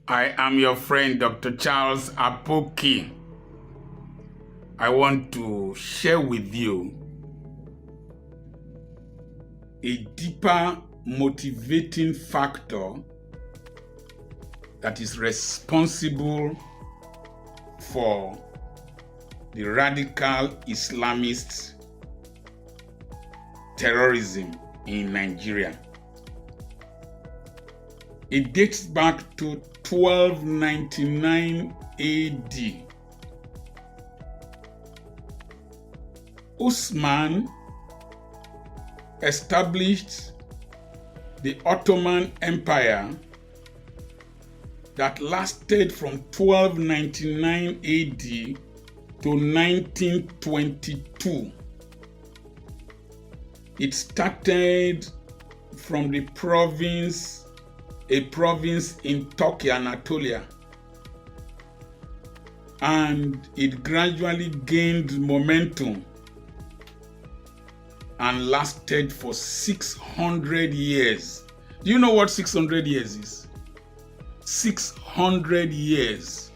I am your friend, Dr. Charles Apoki. I want to share with you a deeper motivating factor that is responsible for the radical Islamist terrorism in Nigeria. It dates back to 1299 AD. Usman established the Ottoman Empire that lasted from 1299 AD to 1922. It started from a province in Turkey, Anatolia, and it gradually gained momentum and lasted for 600 years. Do you know what 600 years is? 600 years.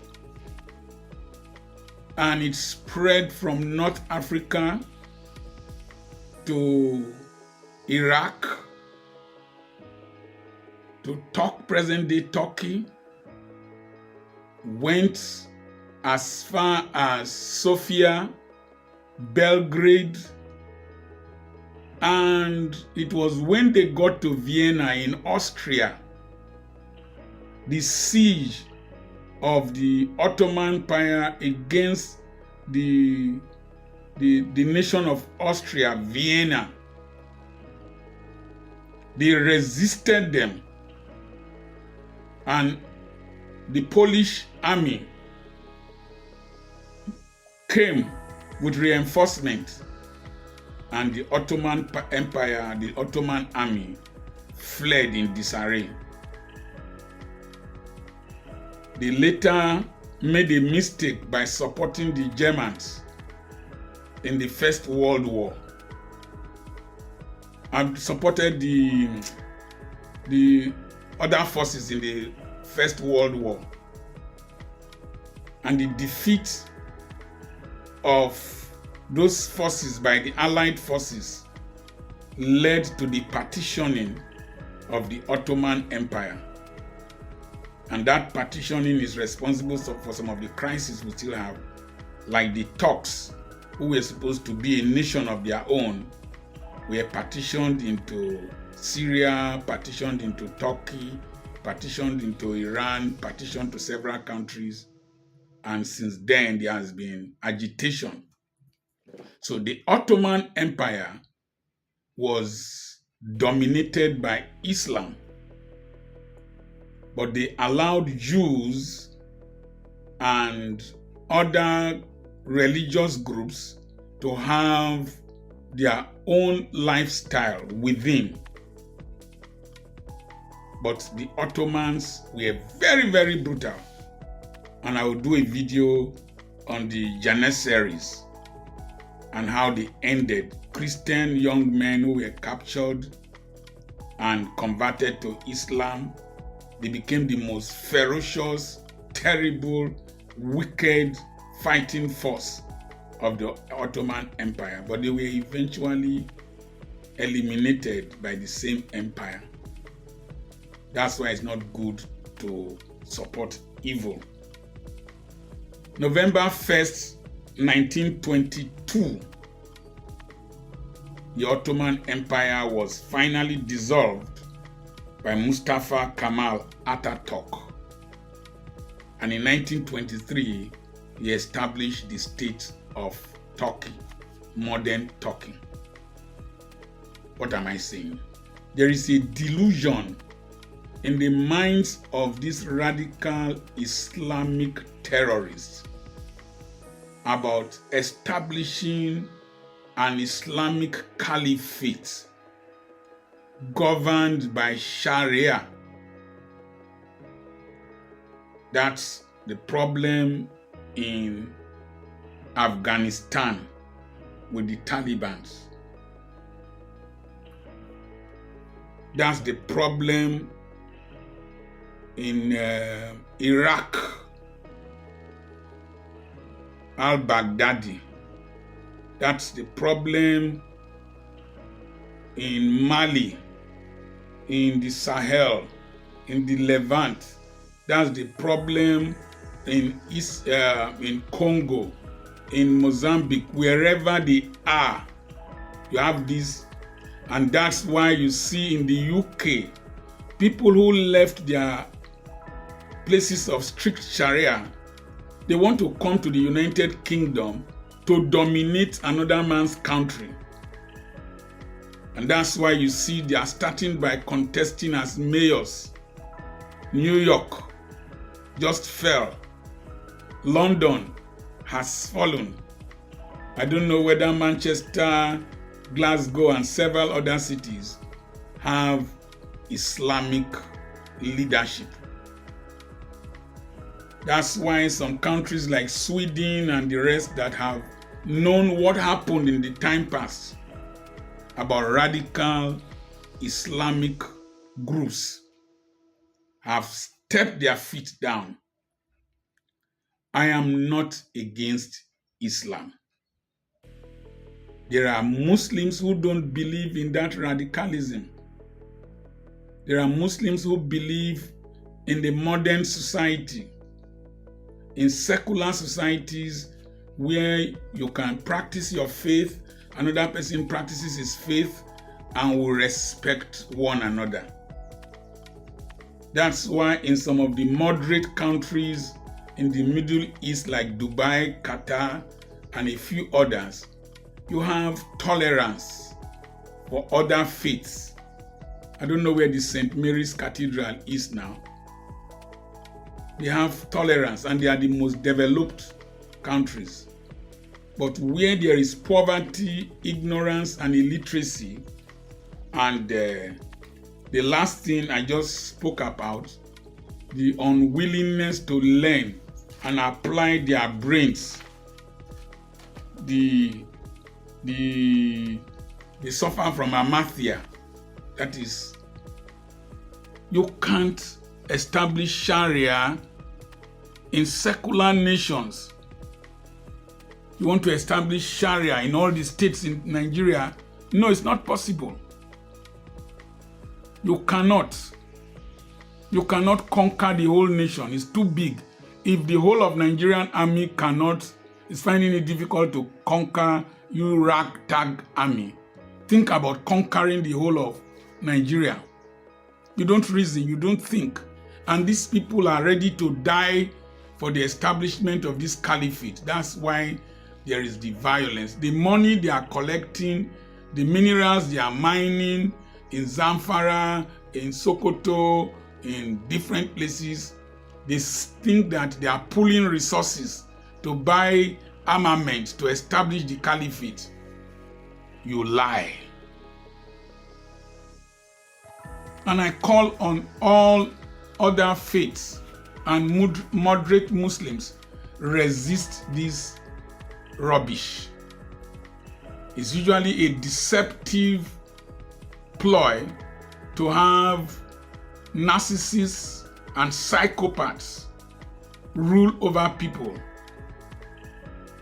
And it spread from North Africa to Iraq, to present-day Turkey, went as far as Sofia, Belgrade, and it was when they got to Vienna in Austria, the siege of the Ottoman Empire against the nation of Austria, Vienna. They resisted them, and the Polish army came with reinforcement, and the Ottoman Empire, the Ottoman army, fled in disarray. They later made a mistake by supporting the Germans in the First World War and supported the other forces in the First World War. And the defeat of those forces by the Allied forces led to the partitioning of the Ottoman Empire. And that partitioning is responsible for some of the crises we still have, like the Turks, who were supposed to be a nation of their own, were partitioned into Syria, partitioned into Turkey, partitioned into Iran, partitioned to several countries. And since then, there has been agitation. So the Ottoman Empire was dominated by Islam, but they allowed Jews and other religious groups to have their own lifestyle within. But the Ottomans were very, very brutal. And I will do a video on the Janissaries and how they ended Christian young men who were captured and converted to Islam. They became the most ferocious, terrible, wicked fighting force of the Ottoman Empire, but they were eventually eliminated by the same empire. That's why it's not good to support evil. November 1st, 1922, the Ottoman Empire was finally dissolved by Mustafa Kemal Atatürk. And in 1923, he established the state of Turkey, modern Turkey. What am I saying? There is a delusion in the minds of these radical Islamic terrorists about establishing an Islamic caliphate governed by Sharia. That's the problem in Afghanistan with the Taliban. That's the problem in Iraq, al-Baghdadi. That's the problem in Mali, in the Sahel, in the Levant. That's the problem in Congo, in Mozambique, wherever they are. You have this, and that's why you see in the UK, people who left their places of strict Sharia, they want to come to the United Kingdom to dominate another man's country. And that's why you see they are starting by contesting as mayors. New York just fell. London has fallen. I don't know whether Manchester, Glasgow, and several other cities have Islamic leadership. That's why some countries like Sweden and the rest that have known what happened in the time past about radical Islamic groups have stepped their feet down. I am not against Islam. There are Muslims who don't believe in that radicalism. There are Muslims who believe in the modern society, in secular societies where you can practice your faith, another person practices his faith, and will respect one another. That's why in some of the moderate countries in the Middle East like Dubai, Qatar, and a few others, you have tolerance for other faiths. I don't know where the St. Mary's Cathedral is now. They have tolerance and they are the most developed countries. But where there is poverty, ignorance, and illiteracy, and the last thing I just spoke about, the unwillingness to learn and apply their brains, they suffer from amathia. That is, you can't establish Sharia in secular nations. You want to establish Sharia in all the states in Nigeria? No, it's not possible. You cannot conquer the whole nation. It's too big. If the whole of Nigerian army is finding it difficult to conquer you ragtag army, think about conquering the whole of Nigeria. You don't reason, you don't think. And these people are ready to die for the establishment of this caliphate. That's why there is the violence. The money they are collecting, the minerals they are mining in Zamfara, in Sokoto, in different places, they think that they are pulling resources to buy armament to establish the caliphate. You lie. And I call on all other faiths and moderate Muslims, resist this rubbish. It's usually a deceptive ploy to have narcissists and psychopaths rule over people.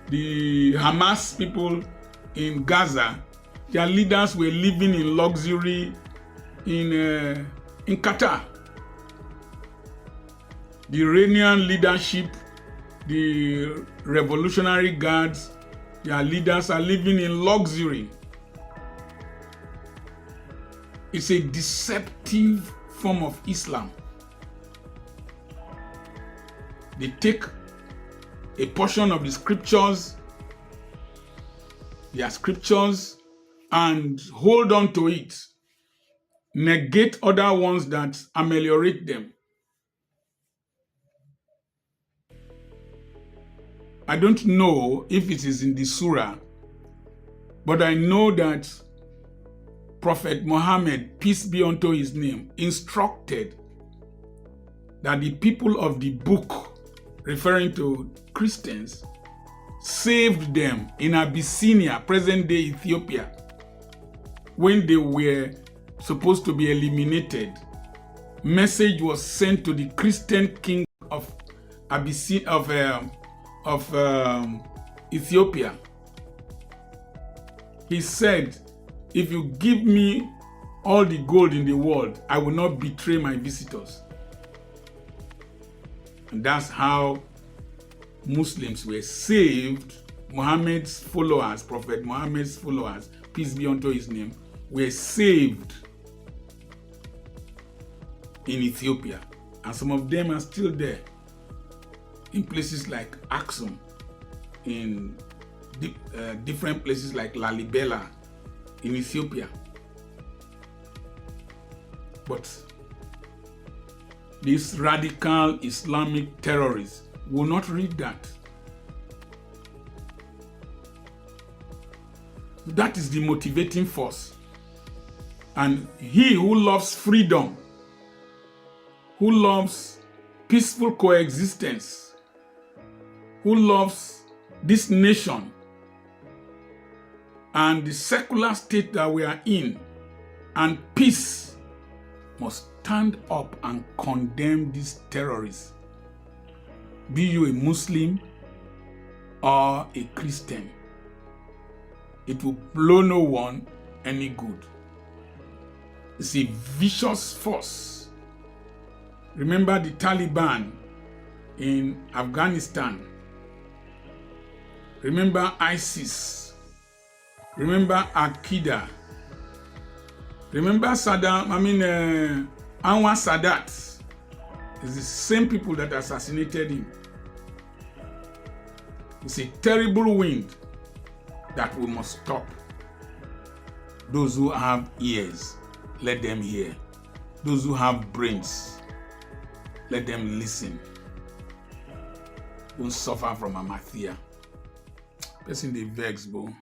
The Hamas people in Gaza, their leaders were living in luxury in Qatar. The Iranian leadership, the Revolutionary Guards, their leaders are living in luxury. It's a deceptive form of Islam. They take a portion of the scriptures, their scriptures, and hold on to it, negate other ones that ameliorate them. I don't know if it is in the surah, but I know that Prophet Muhammad, peace be unto his name, instructed that the people of the book, referring to Christians, saved them in Abyssinia, present-day Ethiopia, when they were supposed to be eliminated message was sent to the Christian king of Ethiopia. He said, if you give me all the gold in the world, I will not betray my visitors. And that's how Muslims were saved. Muhammad's followers, Prophet Muhammad's followers, peace be unto his name, were saved in Ethiopia. And some of them are still there in places like Aksum, in different places like Lalibela in Ethiopia. But these radical Islamic terrorists will not read that. That is the motivating force. And he who loves freedom, who loves peaceful coexistence, who loves this nation and the secular state that we are in, and peace, must stand up and condemn these terrorists. Be you a Muslim or a Christian, it will blow no one any good. It's a vicious force. Remember the Taliban in Afghanistan. Remember ISIS. Remember Al-Qaeda. Remember Anwar Sadat. It's the same people that assassinated him. It's a terrible wind that we must stop. Those who have ears, let them hear. Those who have brains, let them listen. Don't suffer from amathia. Person dey vex, bro.